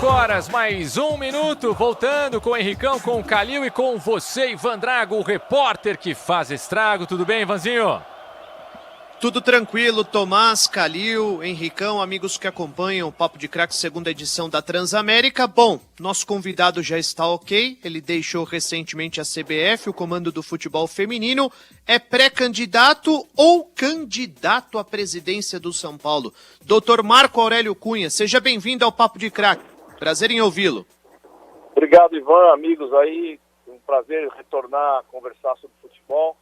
5 horas, mais 1 minuto, voltando com o Henricão, com o Calil e com você, Ivan Drago, o repórter que faz estrago. Tudo bem, Ivanzinho? Tudo tranquilo, Tomás, Calil, Henricão, amigos que acompanham o Papo de Craque, segunda edição da Transamérica. Bom, nosso convidado já está ok, ele deixou recentemente a CBF, o comando do futebol feminino, é pré-candidato ou candidato à presidência do São Paulo. Dr. Marco Aurélio Cunha, seja bem-vindo ao Papo de Craque, prazer em ouvi-lo. Obrigado, Ivan, amigos aí, um prazer retornar a conversar sobre futebol.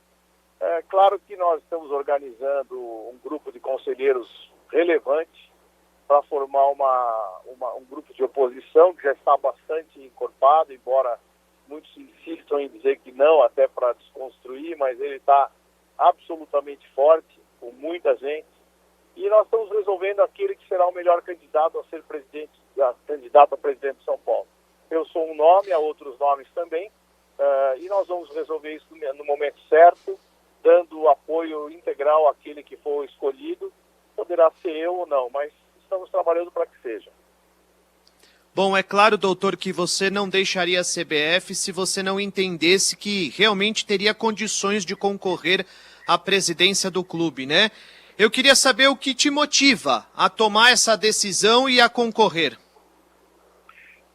É claro que nós estamos organizando um grupo de conselheiros relevante para formar um grupo de oposição que já está bastante encorpado, embora muitos insistam em dizer que não, até para desconstruir, mas ele está absolutamente forte, com muita gente. E nós estamos resolvendo aquele que será o melhor candidato a ser candidato a presidente de São Paulo. Eu sou um nome, há outros nomes também, e nós vamos resolver isso no momento certo, dando apoio integral àquele que for escolhido. Poderá ser eu ou não, mas estamos trabalhando para que seja. Bom, é claro, doutor, que você não deixaria a CBF se você não entendesse que realmente teria condições de concorrer à presidência do clube, né? Eu queria saber o que te motiva a tomar essa decisão e a concorrer.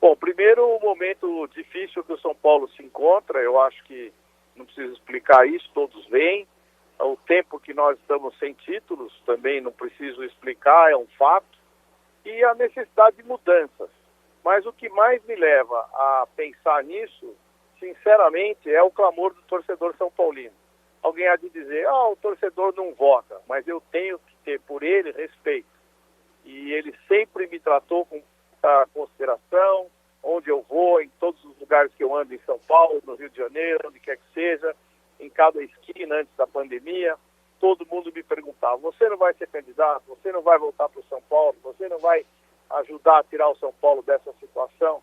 Bom, primeiro, o momento difícil que o São Paulo se encontra, eu acho que não preciso explicar isso, todos veem. O tempo que nós estamos sem títulos, também não preciso explicar, é um fato. E a necessidade de mudanças. Mas o que mais me leva a pensar nisso, sinceramente, é o clamor do torcedor são paulino. Alguém há de dizer, o torcedor não vota, mas eu tenho que ter por ele respeito. E ele sempre me tratou com muita consideração, onde eu vou, em todos os lugares que eu ando em São Paulo, no Rio de Janeiro, onde quer que seja, em cada esquina antes da pandemia, todo mundo me perguntava, você não vai ser candidato, você não vai voltar para o São Paulo, você não vai ajudar a tirar o São Paulo dessa situação?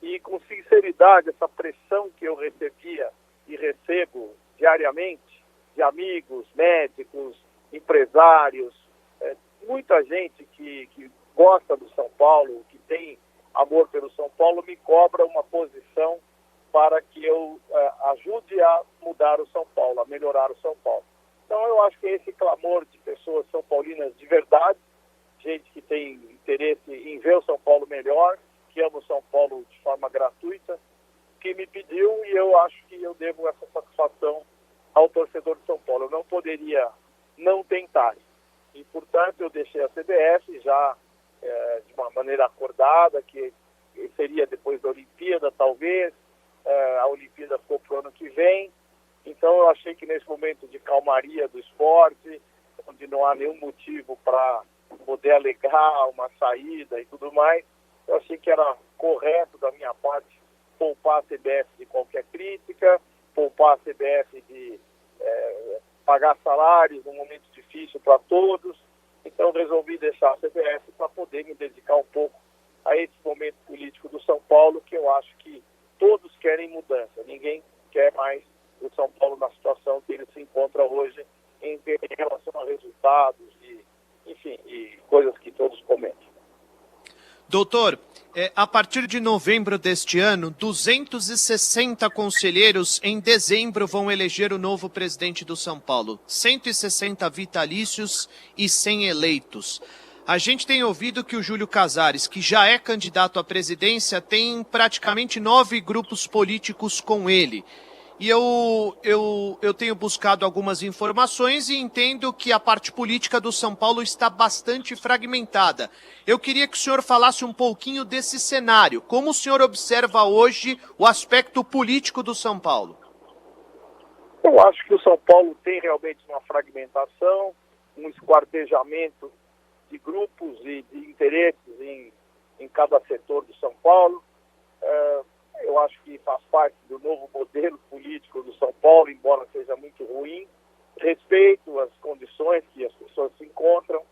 E com sinceridade, essa pressão que eu recebia e recebo diariamente, de amigos, médicos, empresários, muita gente que gosta do São Paulo, que tem amor pelo São Paulo, me cobra uma posição para que eu ajude a mudar o São Paulo, a melhorar o São Paulo. Então eu acho que esse clamor de pessoas são paulinas de verdade, gente que tem interesse em ver o São Paulo melhor, que ama o São Paulo de forma gratuita, que me pediu, e eu acho que eu devo essa satisfação ao torcedor de São Paulo. Eu não poderia não tentar. E, portanto, eu deixei a CBF já de uma maneira acordada, que seria depois da Olimpíada, talvez. A Olimpíada ficou para o ano que vem. Então, eu achei que nesse momento de calmaria do esporte, onde não há nenhum motivo para poder alegar uma saída e tudo mais, eu achei que era correto da minha parte poupar a CBF de qualquer crítica, poupar a CBF de pagar salários num momento difícil para todos. Então resolvi deixar a CBF para poder me dedicar um pouco a esse momento político do São Paulo, que eu acho que todos querem mudança. Ninguém quer mais o São Paulo na situação que ele se encontra hoje em relação a resultados e coisas que todos comentam. Doutor, a partir de novembro deste ano, 260 conselheiros em dezembro vão eleger o novo presidente do São Paulo. 160 vitalícios e 100 eleitos. A gente tem ouvido que o Júlio Casares, que já é candidato à presidência, tem praticamente 9 grupos políticos com ele. E eu tenho buscado algumas informações e entendo que a parte política do São Paulo está bastante fragmentada. Eu queria que o senhor falasse um pouquinho desse cenário. Como o senhor observa hoje o aspecto político do São Paulo? Eu acho que o São Paulo tem realmente uma fragmentação, um esquartejamento de grupos e de interesses em cada setor do São Paulo. Eu acho que faz parte do novo modelo político do São Paulo, embora seja muito ruim. Respeito as condições que as pessoas se encontram.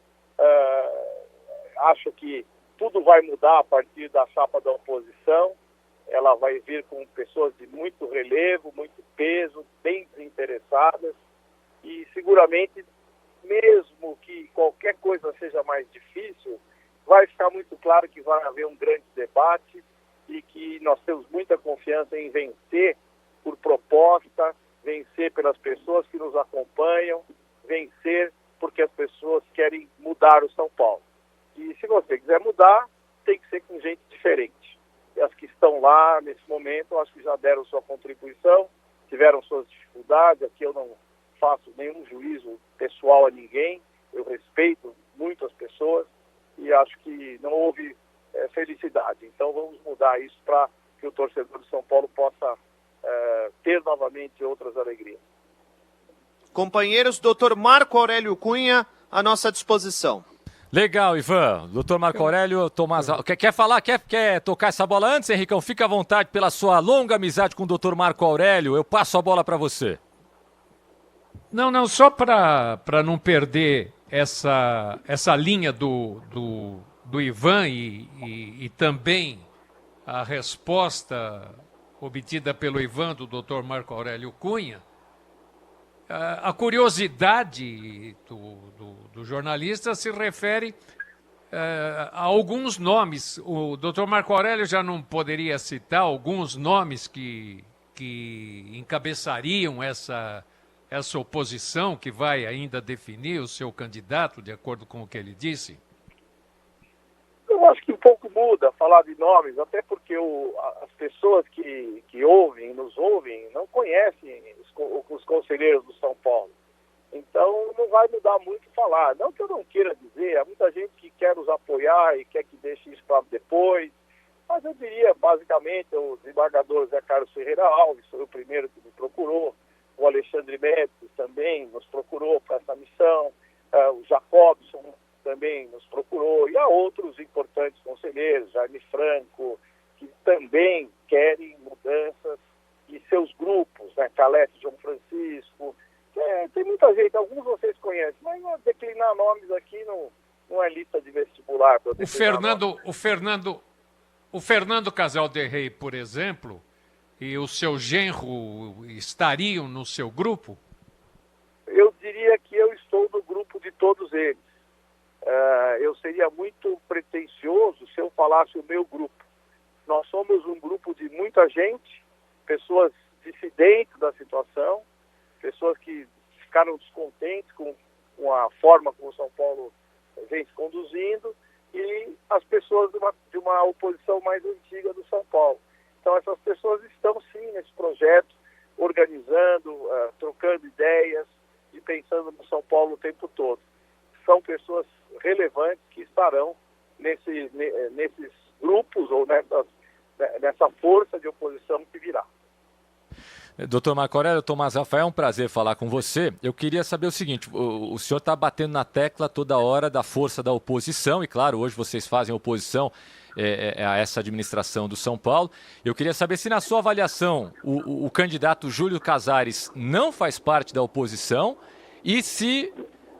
Acho que tudo vai mudar a partir da chapa da oposição. Ela vai vir com pessoas de muito relevo, muito peso, bem desinteressadas. E seguramente, mesmo que qualquer coisa seja mais difícil, vai ficar muito claro que vai haver um grande debate e que nós temos muita confiança em vencer por proposta, vencer pelas pessoas que nos acompanham, vencer porque as pessoas querem mudar o São Paulo. E se você quiser mudar, tem que ser com gente diferente. E as que estão lá nesse momento, eu acho que já deram sua contribuição, tiveram suas dificuldades. Aqui eu não faço nenhum juízo pessoal a ninguém, eu respeito muito as pessoas e acho que não houve felicidade. Então vamos mudar isso para que o torcedor de São Paulo possa ter novamente outras alegrias. Companheiros, doutor Marco Aurélio Cunha, à nossa disposição. Legal, Ivan. Doutor Marco Aurélio, Tomás... Quer falar? Quer tocar essa bola antes, Henricão? Fica à vontade pela sua longa amizade com o doutor Marco Aurélio. Eu passo a bola para você. Não, só para não perder essa linha do Ivan e também a resposta obtida pelo Ivan do Dr. Marco Aurélio Cunha, a curiosidade do jornalista se refere a alguns nomes. O Dr. Marco Aurélio já não poderia citar alguns nomes que encabeçariam essa oposição que vai ainda definir o seu candidato, de acordo com o que ele disse? Eu acho que um pouco muda falar de nomes, até porque as pessoas que nos ouvem, não conhecem os conselheiros do São Paulo. Então não vai mudar muito falar. Não que eu não queira dizer, há muita gente que quer nos apoiar e quer que deixe isso para depois, mas eu diria basicamente o desembargador Zé Carlos Ferreira Alves, foi o primeiro que me procurou, o Alexandre Médici também nos procurou para essa missão, o Jacobson também nos procurou, e há outros importantes conselheiros, Jaime Franco, que também querem mudanças, e seus grupos, né, Calete João Francisco, tem muita gente, alguns vocês conhecem, mas declinar nomes aqui não é lista de vestibular. O Fernando Casal de Rey, por exemplo, e o seu genro estariam no seu grupo? Eu diria que eu estou no grupo de todos eles. Eu seria muito pretensioso se eu falasse o meu grupo. Nós somos um grupo de muita gente, pessoas dissidentes da situação, pessoas que ficaram descontentes com a forma como o São Paulo vem se conduzindo, e as pessoas de uma oposição mais antiga do São Paulo. Então essas pessoas estão sim nesse projeto, organizando, trocando ideias e pensando no São Paulo o tempo todo. São pessoas relevantes que estarão nesses grupos ou nessa força de oposição que virá. Doutor Marco Aurélio, Tomás Rafael, é um prazer falar com você. Eu queria saber o seguinte, o senhor está batendo na tecla toda hora da força da oposição, e claro, hoje vocês fazem oposição a essa administração do São Paulo. Eu queria saber se, na sua avaliação, o candidato Júlio Casares não faz parte da oposição, e se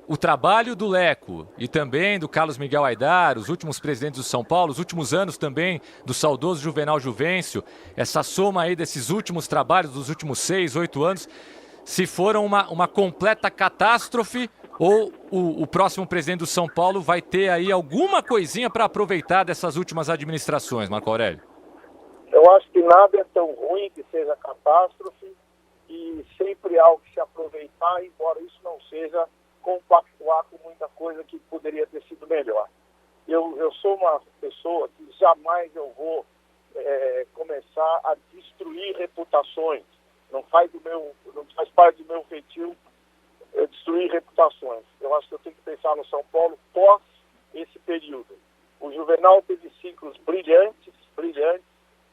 o trabalho do Leco e também do Carlos Miguel Aidar, os últimos presidentes do São Paulo, os últimos anos também do saudoso Juvenal Juvencio, essa soma aí desses últimos trabalhos dos últimos 6, 8 anos, se foram uma completa catástrofe, ou o próximo presidente do São Paulo vai ter aí alguma coisinha para aproveitar dessas últimas administrações, Marco Aurélio? Eu acho que nada é tão ruim que seja catástrofe, e sempre há algo que se aproveitar, embora isso não seja compactuar com muita coisa que poderia ter sido melhor. Eu sou uma pessoa que jamais eu vou começar a destruir reputações. Não faz parte do meu feitio destruir reputações. Eu acho que eu tenho que pensar no São Paulo pós esse período. O Juvenal teve ciclos brilhantes,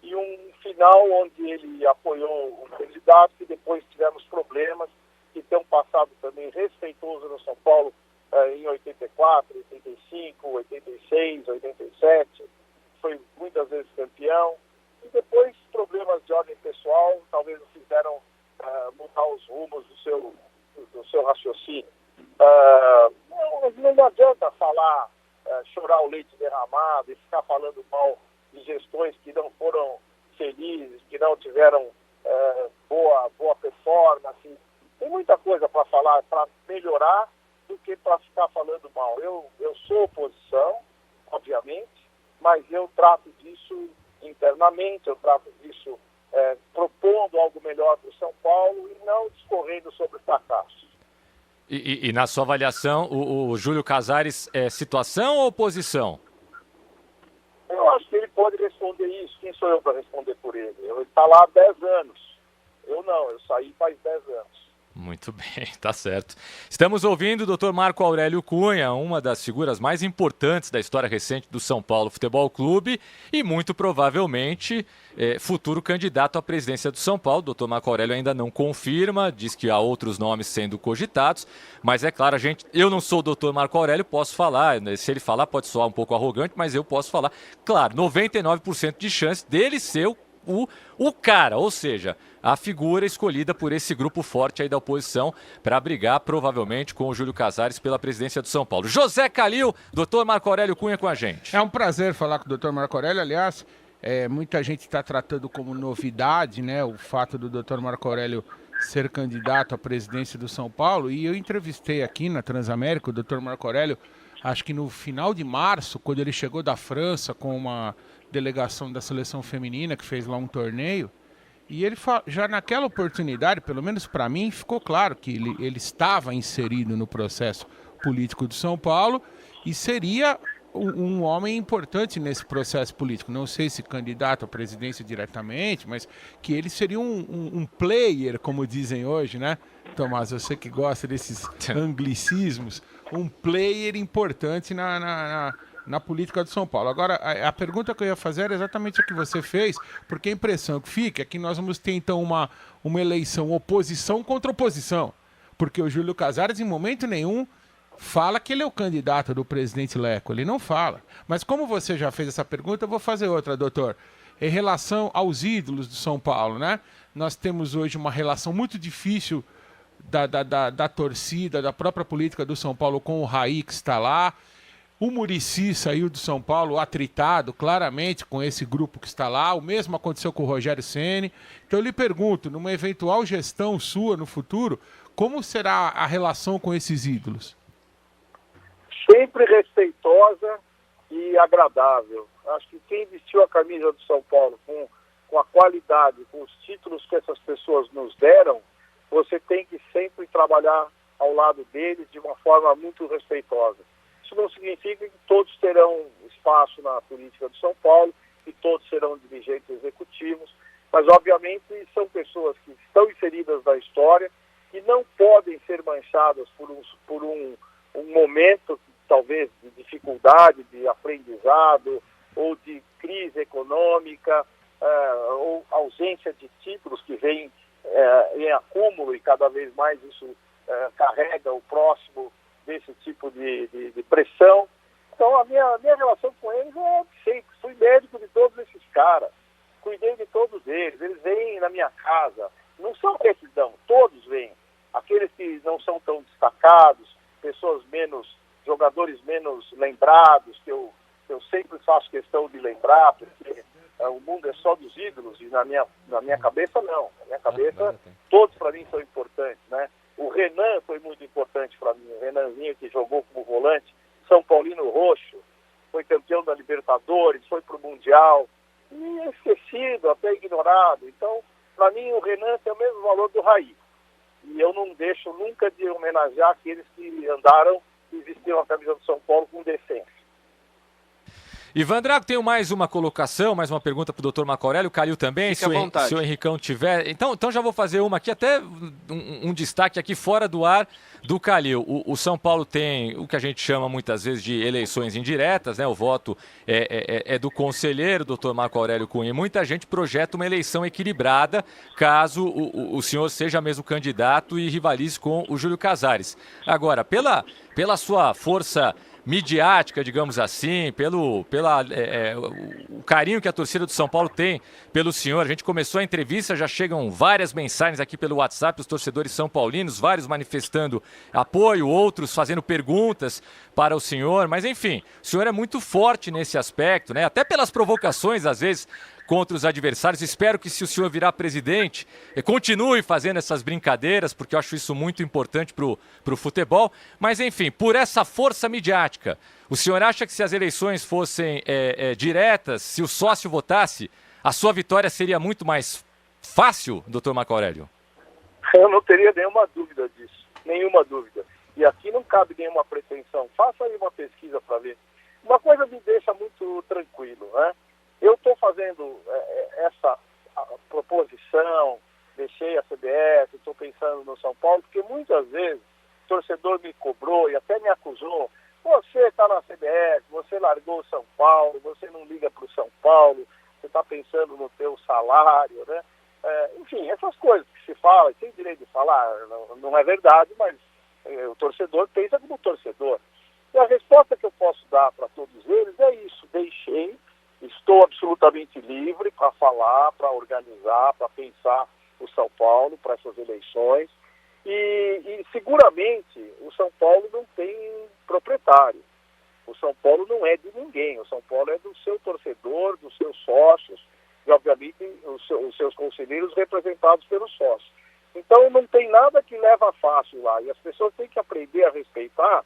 e um final onde ele apoiou um candidato, que depois tivemos problemas, que tem um passado também respeitoso no São Paulo em 84, 85, 86, 87, foi muitas vezes campeão, e depois problemas de ordem pessoal talvez o fizeram mudar os rumos do seu raciocínio. Não adianta falar, chorar o leite derramado e ficar falando mal de gestões que não foram felizes, que não tiveram boa performance. Tem muita coisa para falar, para melhorar, do que para ficar falando mal. Eu sou oposição, obviamente, mas eu trato disso internamente, eu trato disso propondo algo melhor para o São Paulo e não discorrendo sobre fracassos. E na sua avaliação, o Júlio Casares é situação ou oposição? Eu acho que ele pode responder isso. Quem sou eu para responder por ele? Ele está lá há 10 anos. Eu não, eu saí faz 10 anos. Muito bem, tá certo. Estamos ouvindo o Dr. Marco Aurélio Cunha, uma das figuras mais importantes da história recente do São Paulo Futebol Clube e muito provavelmente futuro candidato à presidência do São Paulo. O Dr. Marco Aurélio ainda não confirma, diz que há outros nomes sendo cogitados, mas é claro, eu não sou o Dr. Marco Aurélio, posso falar, né? Se ele falar pode soar um pouco arrogante, mas eu posso falar. Claro, 99% de chance dele ser o cara, ou seja, a figura escolhida por esse grupo forte aí da oposição para brigar provavelmente com o Júlio Casares pela presidência do São Paulo. José Calil, doutor Marco Aurélio Cunha com a gente. É um prazer falar com o doutor Marco Aurélio, aliás, muita gente está tratando como novidade, né, o fato do doutor Marco Aurélio ser candidato à presidência do São Paulo, e eu entrevistei aqui na Transamérica o doutor Marco Aurélio, acho que no final de março, quando ele chegou da França com uma delegação da seleção feminina que fez lá um torneio, e ele já naquela oportunidade, pelo menos para mim, ficou claro que ele estava inserido no processo político do São Paulo e seria um homem importante nesse processo político. Não sei se candidato à presidência diretamente, mas que ele seria um player, como dizem hoje, né, Tomás? Você que gosta desses anglicismos, um player importante na política do São Paulo. Agora, a pergunta que eu ia fazer era exatamente a que você fez, porque a impressão que fica é que nós vamos ter, então, uma eleição oposição contra oposição, porque o Júlio Casares, em momento nenhum, fala que ele é o candidato do presidente Leco. Ele não fala. Mas como você já fez essa pergunta, eu vou fazer outra, doutor. Em relação aos ídolos do São Paulo, né? Nós temos hoje uma relação muito difícil da torcida, da própria política do São Paulo com o Raí, que está lá. O Muricy saiu do São Paulo atritado claramente com esse grupo que está lá. O mesmo aconteceu com o Rogério Ceni. Então eu lhe pergunto, numa eventual gestão sua no futuro, como será a relação com esses ídolos? Sempre respeitosa e agradável. Acho que quem vestiu a camisa do São Paulo com a qualidade, com os títulos que essas pessoas nos deram, você tem que sempre trabalhar ao lado deles de uma forma muito respeitosa. Isso não significa que todos terão espaço na política do São Paulo e todos serão dirigentes executivos, mas obviamente são pessoas que estão inseridas na história e não podem ser manchadas por um momento talvez de dificuldade, de aprendizado ou de crise econômica ou ausência de títulos que vem em acúmulo e cada vez mais isso carrega o próximo desse tipo de pressão. Então a minha relação com eles é sempre. Fui médico de todos esses caras, cuidei de todos eles, eles vêm na minha casa, não são retidão, todos vêm. Aqueles que não são tão destacados, jogadores menos lembrados, que eu sempre faço questão de lembrar, porque o mundo é só dos ídolos, e na minha cabeça não. Na minha cabeça, todos para mim são importantes, né? O Renan foi muito importante para mim, o Renanzinho que jogou como volante, São Paulino Roxo, foi campeão da Libertadores, foi para o Mundial, e é esquecido, até ignorado. Então, para mim, o Renan tem o mesmo valor do Raí. E eu não deixo nunca de homenagear aqueles que andaram e vestiram a camisa do São Paulo com decência. Ivan Drago, tenho mais uma colocação, mais uma pergunta para o doutor Marco Aurélio, o Calil também, se o Henricão tiver. Então já vou fazer uma aqui, até um destaque aqui fora do ar do Calil. O São Paulo tem o que a gente chama muitas vezes de eleições indiretas, né? O voto é do conselheiro, doutor Marco Aurélio Cunha, e muita gente projeta uma eleição equilibrada, caso o senhor seja mesmo candidato e rivalize com o Júlio Casares. Agora, pela sua força midiática, digamos assim, o carinho que a torcida do São Paulo tem pelo senhor. A gente começou a entrevista, já chegam várias mensagens aqui pelo WhatsApp, os torcedores são paulinos, vários manifestando apoio, outros fazendo perguntas para o senhor, mas enfim, o senhor é muito forte nesse aspecto, né? Até pelas provocações, às vezes, contra os adversários. Espero que, se o senhor virar presidente, continue fazendo essas brincadeiras, porque eu acho isso muito importante para o futebol. Mas, enfim, por essa força midiática, o senhor acha que, se as eleições fossem diretas, se o sócio votasse, a sua vitória seria muito mais fácil, doutor Marco Aurélio? Eu não teria nenhuma dúvida disso, nenhuma dúvida. E aqui não cabe nenhuma pretensão. Faça aí uma pesquisa para ver. Uma coisa me deixa muito tranquilo, né? Eu estou fazendo essa proposição, deixei a CBF, estou pensando no São Paulo, porque muitas vezes o torcedor me cobrou e até me acusou: você está na CBF, você largou o São Paulo, você não liga para o São Paulo, você está pensando no teu salário, né? Enfim, essas coisas que se fala, tem direito de falar, não é verdade, mas o torcedor pensa como torcedor. E a resposta que eu posso dar para todos eles é isso: deixei, estou absolutamente livre para falar, para organizar, para pensar o São Paulo para essas eleições. E seguramente o São Paulo não tem proprietário. O São Paulo não é de ninguém. O São Paulo é do seu torcedor, dos seus sócios e, obviamente, os seus conselheiros representados pelos sócios. Então não tem nada que leva fácil lá. E as pessoas têm que aprender a respeitar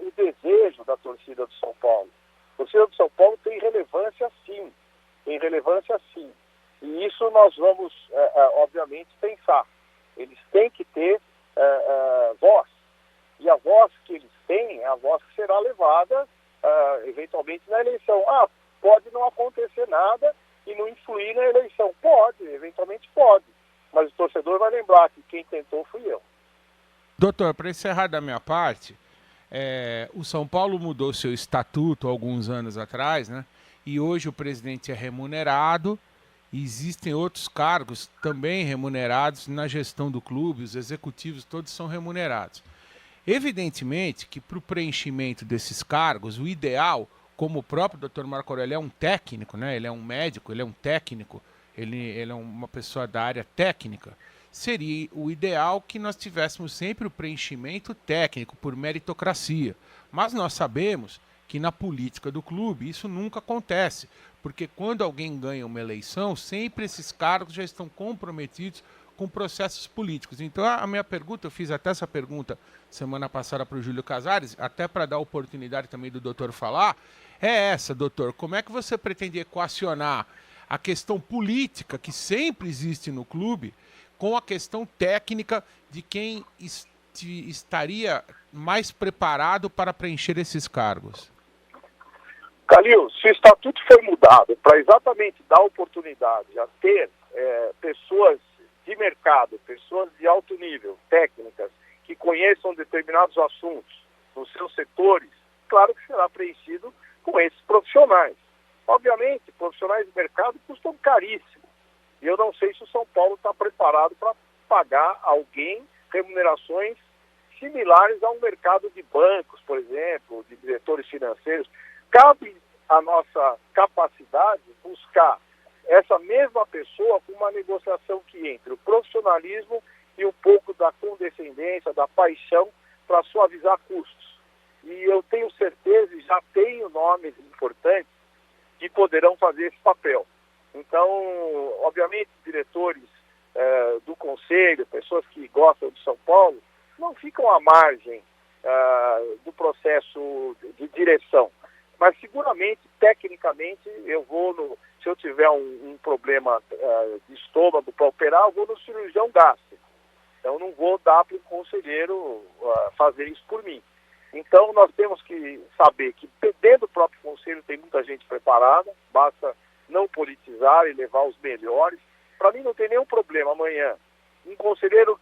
o desejo da torcida do São Paulo. A torcida do São Paulo tem relevância sim. Tem relevância sim. E isso nós vamos, obviamente, pensar. Eles têm que ter voz. E a voz que eles têm é a voz que será levada, eventualmente, na eleição. Pode não acontecer nada e não influir na eleição. Pode, eventualmente pode. Mas o torcedor vai lembrar que quem tentou fui eu. Doutor, para encerrar da minha parte, o São Paulo mudou seu estatuto alguns anos atrás, né? E hoje o presidente é remunerado. E existem outros cargos também remunerados na gestão do clube, os executivos todos são remunerados. Evidentemente que, para o preenchimento desses cargos, o ideal, como o próprio Dr. Marco Aurélio é um técnico, né? Ele é um médico, ele é um técnico, ele é uma pessoa da área técnica, seria o ideal que nós tivéssemos sempre o preenchimento técnico por meritocracia. Mas nós sabemos que na política do clube isso nunca acontece, porque quando alguém ganha uma eleição, sempre esses cargos já estão comprometidos com processos políticos. Então a minha pergunta, eu fiz até essa pergunta semana passada para o Júlio Casares, até para dar oportunidade também do doutor falar, é essa, doutor: como é que você pretende equacionar a questão política que sempre existe no clube com a questão técnica de quem estaria mais preparado para preencher esses cargos? Calil, se o estatuto foi mudado para exatamente dar oportunidade a ter pessoas de mercado, pessoas de alto nível, técnicas, que conheçam determinados assuntos nos seus setores, claro que será preenchido com esses profissionais. Obviamente, profissionais de mercado custam caríssimo. E eu não sei se o São Paulo está preparado para pagar alguém remunerações similares a um mercado de bancos, por exemplo, de diretores financeiros. Cabe a nossa capacidade buscar essa mesma pessoa com uma negociação que entre o profissionalismo e um pouco da condescendência, da paixão, para suavizar custos. E eu tenho certeza, e já tenho nomes importantes que poderão fazer esse papel. Então, obviamente, diretores do Conselho, pessoas que gostam de São Paulo, não ficam à margem do processo de direção. Mas seguramente, tecnicamente, se eu tiver um problema de estômago para operar, eu vou no cirurgião gástrico. Então não vou dar para o conselheiro fazer isso por mim. Então nós temos que saber que dentro do próprio conselho tem muita gente preparada, basta não politizar e levar os melhores. Para mim não tem nenhum problema amanhã. Um conselheiro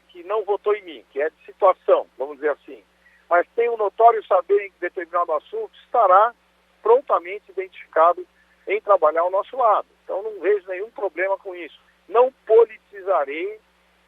que não votou em mim, que é de situação, vamos dizer assim, mas tem um notório saber em determinado assunto, estará prontamente identificado em trabalhar ao nosso lado. Então não vejo nenhum problema com isso. Não politizarei,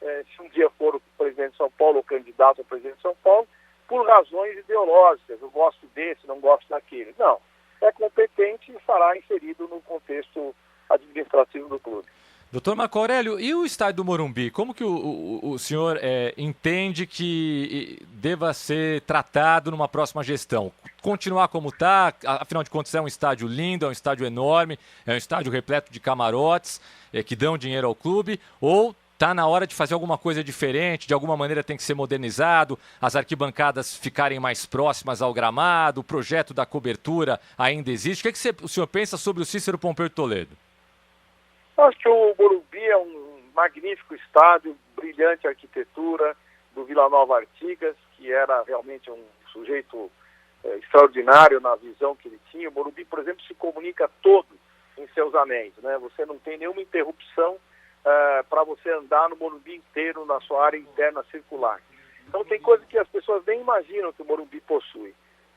se um dia for o presidente de São Paulo ou candidato a presidente de São Paulo, por razões ideológicas. Eu gosto desse, não gosto daquele. Não. É competente e estará inserido no contexto administrativo do clube. Doutor Marco Aurélio, e o estádio do Morumbi? Como que o senhor entende que deva ser tratado numa próxima gestão? Continuar como está? Afinal de contas, é um estádio lindo, é um estádio enorme, é um estádio repleto de camarotes que dão dinheiro ao clube, ou está na hora de fazer alguma coisa diferente, de alguma maneira tem que ser modernizado, as arquibancadas ficarem mais próximas ao gramado, o projeto da cobertura ainda existe? O que o senhor pensa sobre o Cícero Pompeu de Toledo? Acho que o Morumbi é um magnífico estádio, brilhante arquitetura do Vila Nova Artigas, que era realmente um sujeito extraordinário na visão que ele tinha. O Morumbi, por exemplo, se comunica todo em seus anéis, né? Você não tem nenhuma interrupção para você andar no Morumbi inteiro, na sua área interna circular. Então tem coisas que as pessoas nem imaginam que o Morumbi possui.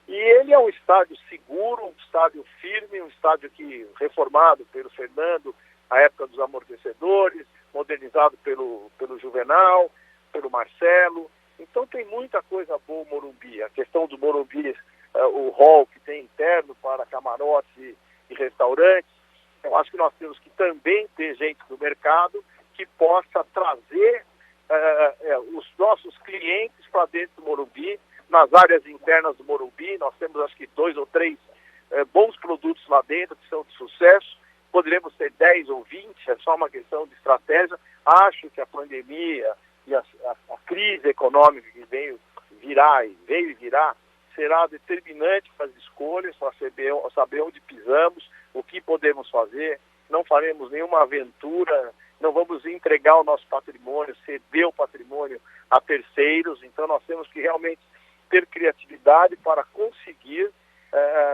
E ele é um estádio seguro, um estádio firme, um estádio que reformado pelo Fernando, a época dos amortecedores, modernizado pelo Juvenal, pelo Marcelo. Então tem muita coisa boa o Morumbi. A questão do Morumbi, o hall que tem interno para camarotes e restaurantes. Eu acho que nós temos que também ter gente do mercado que possa trazer os nossos clientes para dentro do Morumbi, nas áreas internas do Morumbi. Nós temos acho que 2 ou 3 bons produtos lá dentro que são de sucesso. Poderemos ter 10 ou 20, é só uma questão de estratégia. Acho que a pandemia e a crise econômica que veio e virá, será determinante para as escolhas, para saber onde pisamos, o que podemos fazer. Não faremos nenhuma aventura, não vamos entregar o nosso patrimônio, ceder o patrimônio a terceiros. Então nós temos que realmente ter criatividade para conseguir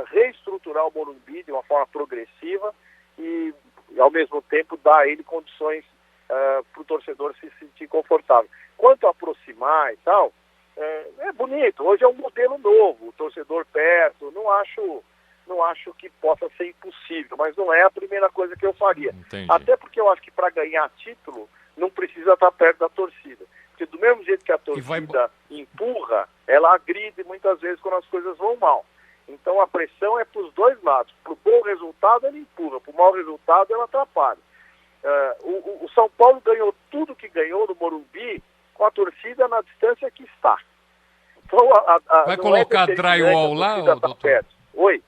reestruturar o Morumbi de uma forma progressiva e ao mesmo tempo dar a ele condições para o torcedor se sentir confortável. Quanto a aproximar e tal, é bonito. Hoje é um modelo novo, o torcedor perto. Não acho que possa ser impossível, mas não é a primeira coisa que eu faria. Entendi. Até porque eu acho que para ganhar título não precisa estar perto da torcida. Porque do mesmo jeito que a torcida empurra, ela agride muitas vezes quando as coisas vão mal. Então a pressão é para os dois lados. Para o bom resultado ela empurra, para o mau resultado ela atrapalha. O São Paulo ganhou tudo que ganhou no Morumbi com a torcida na distância que está. Então, vai colocar drywall lá, doutor? Perto. Oi?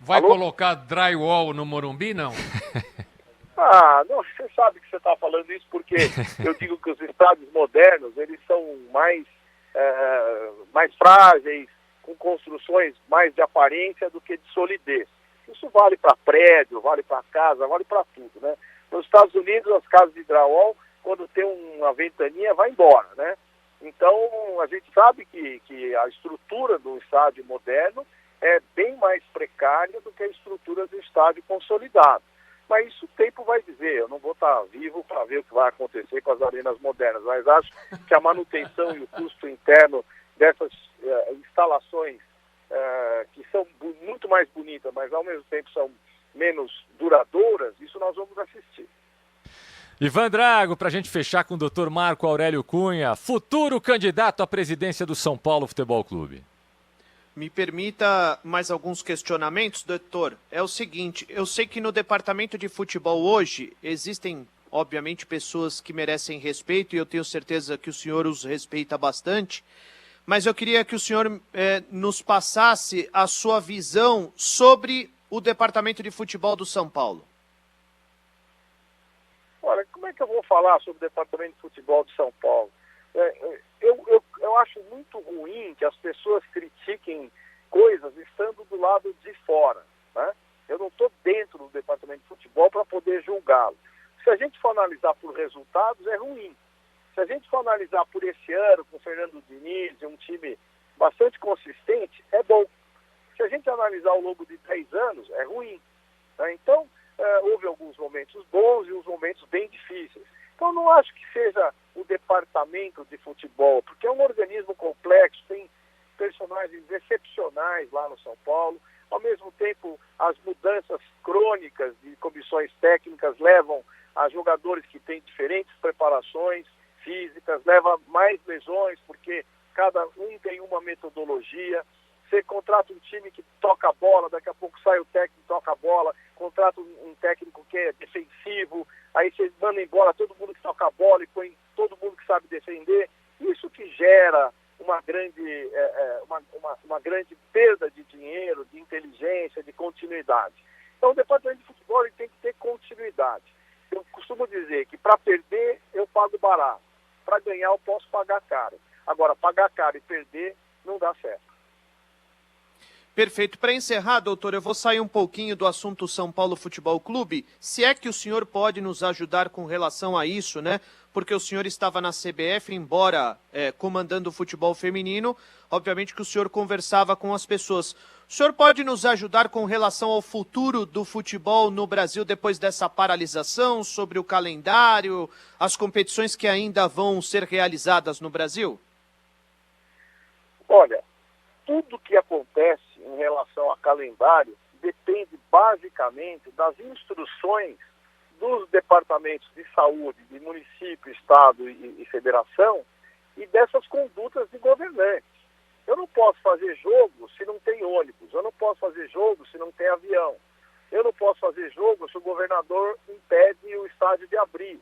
Vai Alô? colocar drywall no Morumbi, não? Não, você sabe que você está falando isso porque eu digo que os estádios modernos, eles são mais frágeis, com construções mais de aparência do que de solidez. Isso vale para prédio, vale para casa, vale para tudo, né? Nos Estados Unidos, as casas de drywall, quando tem uma ventaninha, vai embora, né? Então, a gente sabe que a estrutura do estádio moderno é bem mais precária do que a estrutura do estádio consolidado. Mas isso o tempo vai dizer. Eu não vou estar vivo para ver o que vai acontecer com as arenas modernas, mas acho que a manutenção e o custo interno dessas instalações que são muito mais bonitas, mas ao mesmo tempo são menos duradouras, isso nós vamos assistir. Ivan Drago, para a gente fechar com o Dr. Marco Aurélio Cunha, futuro candidato à presidência do São Paulo Futebol Clube. Me permita mais alguns questionamentos, doutor. É o seguinte, eu sei que no departamento de futebol hoje existem, obviamente, pessoas que merecem respeito e eu tenho certeza que o senhor os respeita bastante, mas eu queria que o senhor nos passasse a sua visão sobre o departamento de futebol do São Paulo. Olha, como é que eu vou falar sobre o departamento de futebol de São Paulo? Eu acho muito ruim que as pessoas critiquem coisas estando do lado de fora, né? Eu não estou dentro do departamento de futebol para poder julgá-lo. Se a gente for analisar por resultados, é ruim. Se a gente for analisar por esse ano, com o Fernando Diniz e um time bastante consistente, é bom. Se a gente analisar ao longo de 10 anos, é ruim, né? Então, houve alguns momentos bons e uns momentos bem difíceis. Então, não acho que seja o departamento de futebol, porque é um organismo complexo, tem personagens excepcionais lá no São Paulo. Ao mesmo tempo, as mudanças crônicas de comissões técnicas levam a jogadores que têm diferentes preparações físicas, leva mais lesões, porque cada um tem uma metodologia. Você contrata um time que toca a bola, daqui a pouco sai o técnico, toca a bola, contrata um técnico que é defensivo, aí você manda embora todo mundo que toca a bola e põe todo mundo que sabe defender. Isso que gera uma grande perda de dinheiro, de inteligência, de continuidade. Então o departamento de futebol ele tem que ter continuidade. Eu costumo dizer que para perder eu pago barato, para ganhar eu posso pagar caro. Agora, pagar caro e perder não dá certo. Perfeito. Para encerrar, doutor, eu vou sair um pouquinho do assunto São Paulo Futebol Clube. Se é que o senhor pode nos ajudar com relação a isso, né? Porque o senhor estava na CBF, embora comandando o futebol feminino, obviamente que o senhor conversava com as pessoas. O senhor pode nos ajudar com relação ao futuro do futebol no Brasil depois dessa paralisação, sobre o calendário, as competições que ainda vão ser realizadas no Brasil? Olha, tudo que acontece em relação a calendário depende basicamente das instruções dos departamentos de saúde, de município, estado e federação e dessas condutas de governantes. Eu não posso fazer jogo se não tem ônibus, eu não posso fazer jogo se não tem avião, eu não posso fazer jogo se o governador impede o estádio de abrir.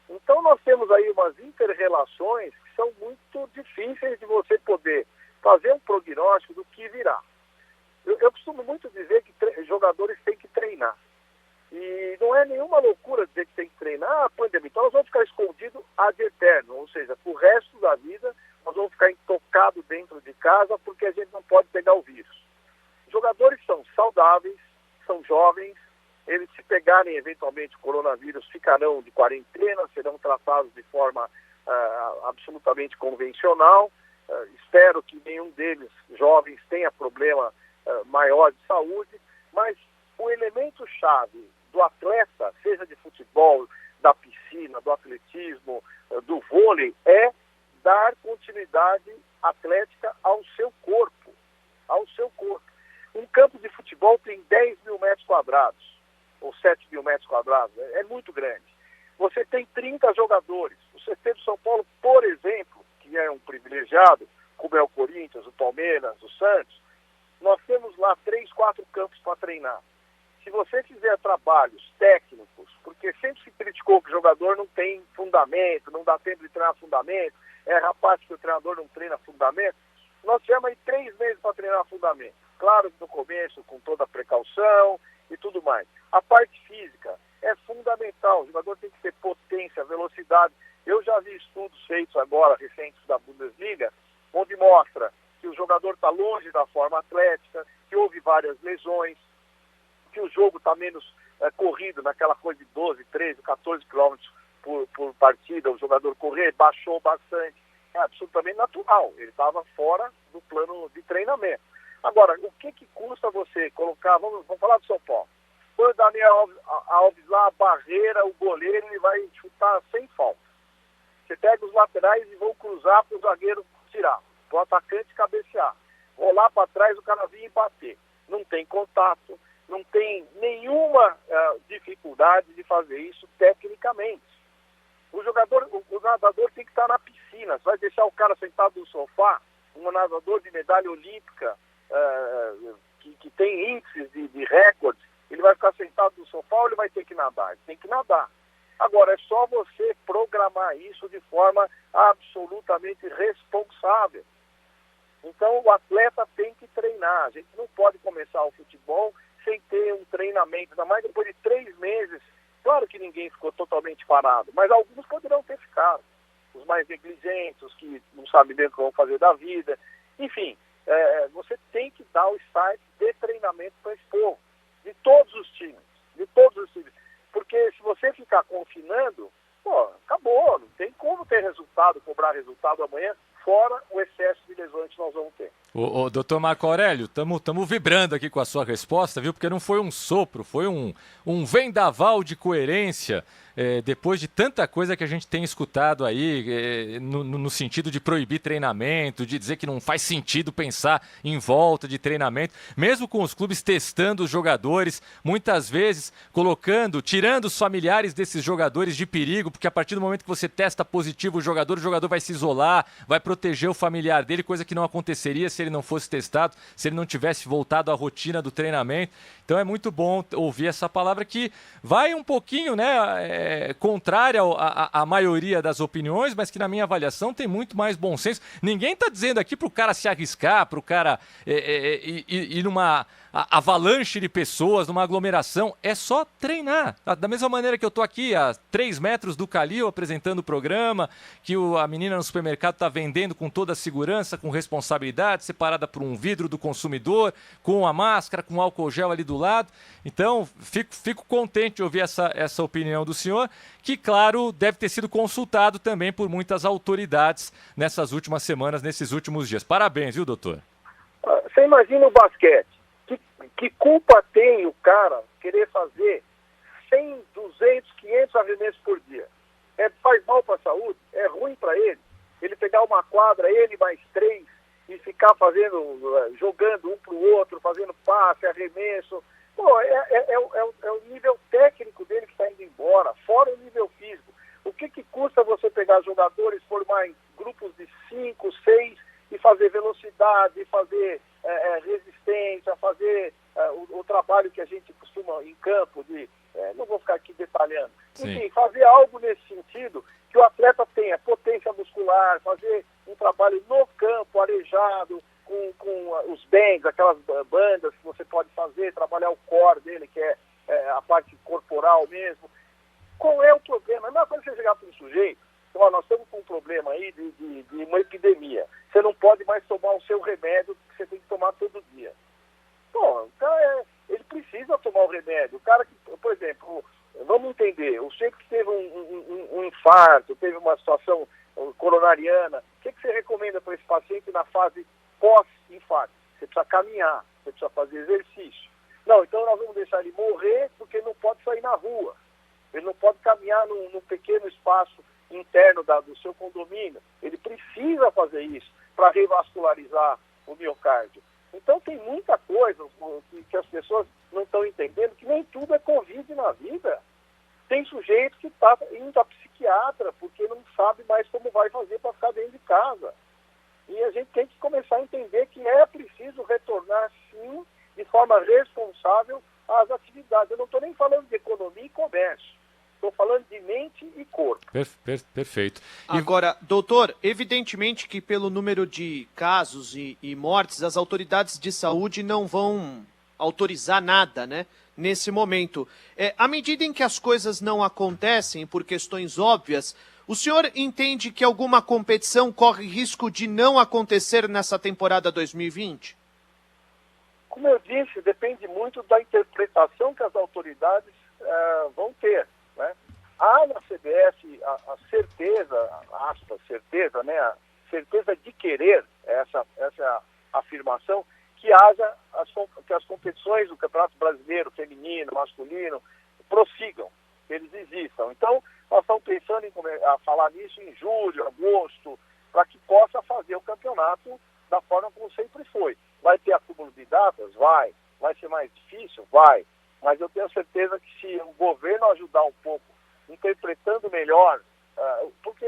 Então nós temos aí umas inter-relações que são muito difíceis de você poder fazer um prognóstico do que virá. Eu costumo muito dizer que jogadores têm que treinar. E não é nenhuma loucura dizer que tem que treinar a pandemia. Então nós vamos ficar escondidos ad eterno, ou seja, pro resto da vida nós vamos ficar intocados dentro de casa porque a gente não pode pegar o vírus. Os jogadores são saudáveis, são jovens, eles se pegarem eventualmente o coronavírus ficarão de quarentena, serão tratados de forma absolutamente convencional. Espero que nenhum deles, jovens, tenha problema maior de saúde, mas o elemento-chave do atleta, seja de futebol, da piscina, do atletismo, do vôlei, é dar continuidade atlética ao seu corpo. Ao seu corpo. Um campo de futebol tem 10 mil metros quadrados, ou 7 mil metros quadrados, é muito grande. Você tem 30 jogadores. O CT do São Paulo, por exemplo, que é um privilegiado, como é o Corinthians, o Palmeiras, o Santos, nós temos lá 3, 4 campos para treinar. Se você fizer trabalhos técnicos, porque sempre se criticou que o jogador não tem fundamento, não dá tempo de treinar fundamento, rapaz que o treinador não treina fundamento, nós tivemos aí 3 meses para treinar fundamento. Claro que no começo, com toda a precaução e tudo mais. A parte física é fundamental, o jogador tem que ter potência, velocidade. Eu já vi estudos feitos agora, recentes da Bundesliga, onde mostra que o jogador está longe da forma atlética, que houve várias lesões, que o jogo está menos corrido, naquela coisa de 12, 13, 14 quilômetros por partida, o jogador correr, baixou bastante. É absolutamente natural, ele estava fora do plano de treinamento. Agora, o que custa você colocar, vamos falar do São Paulo, põe o Daniel Alves lá, a barreira, o goleiro, ele vai chutar sem falta. Você pega os laterais e vão cruzar para o zagueiro tirar, para o atacante cabecear. Rolar para trás, o cara vir e bater. Não tem contato, não tem nenhuma dificuldade de fazer isso tecnicamente. O nadador tem que estar na piscina. Você vai deixar o cara sentado no sofá, um nadador de medalha olímpica, que tem índices de recordes, ele vai ficar sentado no sofá ou ele vai ter que nadar? Ele tem que nadar. Agora, é só você programar isso de forma absolutamente responsável. Então, o atleta tem que treinar. A gente não pode começar o futebol sem ter um treinamento, ainda mais depois de 3 meses. Claro que ninguém ficou totalmente parado, mas alguns poderão ter ficado. Os mais negligentes, os que não sabem bem o que vão fazer da vida. Enfim, você tem que dar o start de treinamento para esse povo, de todos os times. Porque se você ficar confinando, acabou, não tem como ter resultado, cobrar resultado amanhã, fora o excesso de lesões que nós vamos ter. Ô, doutor Marco Aurélio, estamos vibrando aqui com a sua resposta, viu? Porque não foi um sopro, foi um vendaval de coerência, depois de tanta coisa que a gente tem escutado aí, no sentido de proibir treinamento, de dizer que não faz sentido pensar em volta de treinamento, mesmo com os clubes testando os jogadores, muitas vezes tirando os familiares desses jogadores de perigo, porque a partir do momento que você testa positivo o jogador vai se isolar, vai proteger o familiar dele, coisa que não aconteceria se ele não fosse testado, se ele não tivesse voltado à rotina do treinamento. Então é muito bom ouvir essa palavra que vai um pouquinho, né, contrária à maioria das opiniões, mas que na minha avaliação tem muito mais bom senso. Ninguém está dizendo aqui para o cara se arriscar, para o cara ir numa avalanche de pessoas, numa aglomeração. É só treinar. Da mesma maneira que eu estou aqui a 3 metros do Calil apresentando o programa, que a menina no supermercado está vendendo com toda a segurança, com responsabilidade, separada por um vidro do consumidor, com a máscara, com álcool gel ali do lado. Então, fico contente de ouvir essa opinião do senhor, que, claro, deve ter sido consultado também por muitas autoridades nessas últimas semanas, nesses últimos dias. Parabéns, viu, doutor? Você imagina o basquete. Que culpa tem o cara querer fazer 100, 200, 500 arremessos por dia? Faz mal para a saúde? É ruim para ele? Ele pegar uma quadra, ele mais 3, e ficar jogando um para o outro, fazendo passe, arremesso. Pô, é o nível técnico dele que está indo embora, fora o nível físico. O que custa você pegar jogadores, formar em grupos de 5, 6 e fazer velocidade, fazer resistência, fazer o trabalho que a gente costuma em campo de... não vou ficar aqui detalhando. Sim. Enfim, fazer algo nesse sentido que o atleta tenha potência muscular, fazer um trabalho no campo, arejado, com os bands, aquelas bandas que você pode fazer, trabalhar o core dele, que é a parte corporal mesmo. Qual é o problema? Não é quando você chegar para um sujeito, nós estamos com um problema aí de uma epidemia. Você não pode mais tomar o seu remédio que você tem que tomar todo dia. Bom, então ele precisa tomar o remédio. O cara que, por exemplo, vamos entender, o sujeito que teve um infarto, teve uma situação coronariana, o que você recomenda para esse paciente na fase pós-infarto? Você precisa caminhar, você precisa fazer exercício. Não, então nós vamos deixar ele morrer porque ele não pode sair na rua. Ele não pode caminhar num pequeno espaço interno do seu condomínio. Ele precisa fazer isso para revascularizar o miocárdio. Então tem muita coisa que as pessoas não estão entendendo, que nem tudo é Covid na vida. Tem sujeito que está indo a psiquiatra porque não sabe mais como vai fazer para ficar dentro de casa. E a gente tem que começar a entender que é preciso retornar, sim, de forma responsável às atividades. Eu não estou nem falando de economia e comércio. Estou falando de mente e corpo. Perfeito. Agora, doutor, evidentemente que pelo número de casos e mortes, as autoridades de saúde não vão autorizar nada, né, nesse momento. À medida em que as coisas não acontecem por questões óbvias, o senhor entende que alguma competição corre risco de não acontecer nessa temporada 2020? Como eu disse, depende muito da interpretação que as autoridades vão ter. Né? Há na CBF a certeza, aspas, certeza, né? A certeza de querer, essa afirmação, que haja que as competições do Campeonato Brasileiro, feminino, masculino, prossigam, que eles existam. Então, nós estamos pensando em falar nisso em julho, agosto, para que possa fazer o campeonato da forma como sempre foi. Vai ter acúmulo de datas? Vai. Vai ser mais difícil? Vai. Mas eu tenho certeza que se o governo ajudar um pouco, interpretando melhor, porque,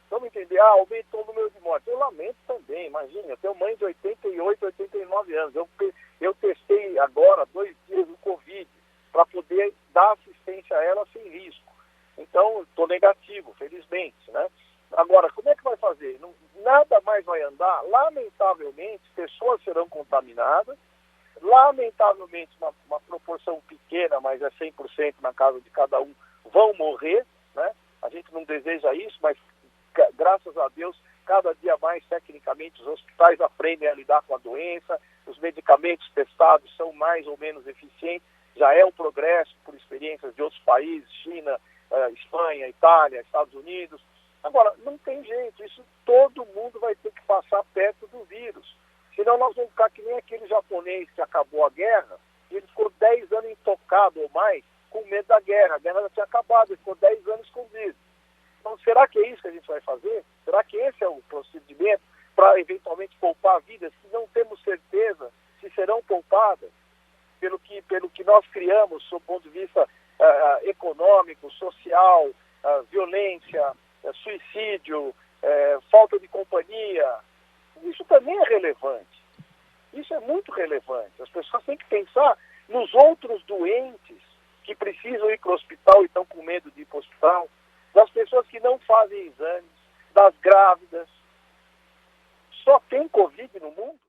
vamos entender, aumentou o número de mortes. Eu lamento também, imagina, eu tenho mãe de 88, 89 anos. Eu testei agora 2 dias o Covid para poder dar assistência a ela sem risco. Então, estou negativo, felizmente, né? Agora, como é que vai fazer? Nada mais vai andar. Lamentavelmente, pessoas serão contaminadas. Lamentavelmente, uma proporção pequena, mas é 100% na casa de cada um, vão morrer, né? A gente não deseja isso, mas graças a Deus, cada dia mais, tecnicamente, os hospitais aprendem a lidar com a doença, os medicamentos testados são mais ou menos eficientes, já é um progresso por experiências de outros países, China, Espanha, Itália, Estados Unidos. Agora, não tem jeito, isso todo mundo vai ter que passar perto do vírus. Senão nós vamos ficar que nem aquele japonês que acabou a guerra, e ele ficou 10 anos intocado ou mais, com medo da guerra. A guerra já tinha acabado, ele ficou 10 anos escondido. Então, será que é isso que a gente vai fazer? Será que esse é o procedimento para eventualmente poupar vidas, se não temos certeza se serão poupadas pelo que nós criamos, do ponto de vista econômico, social, violência, suicídio, falta de companhia? Isso também é relevante. Isso é muito relevante. As pessoas têm que pensar nos outros doentes que precisam ir para o hospital e estão com medo de ir para o hospital, das pessoas que não fazem exames, das grávidas. Só tem Covid no mundo?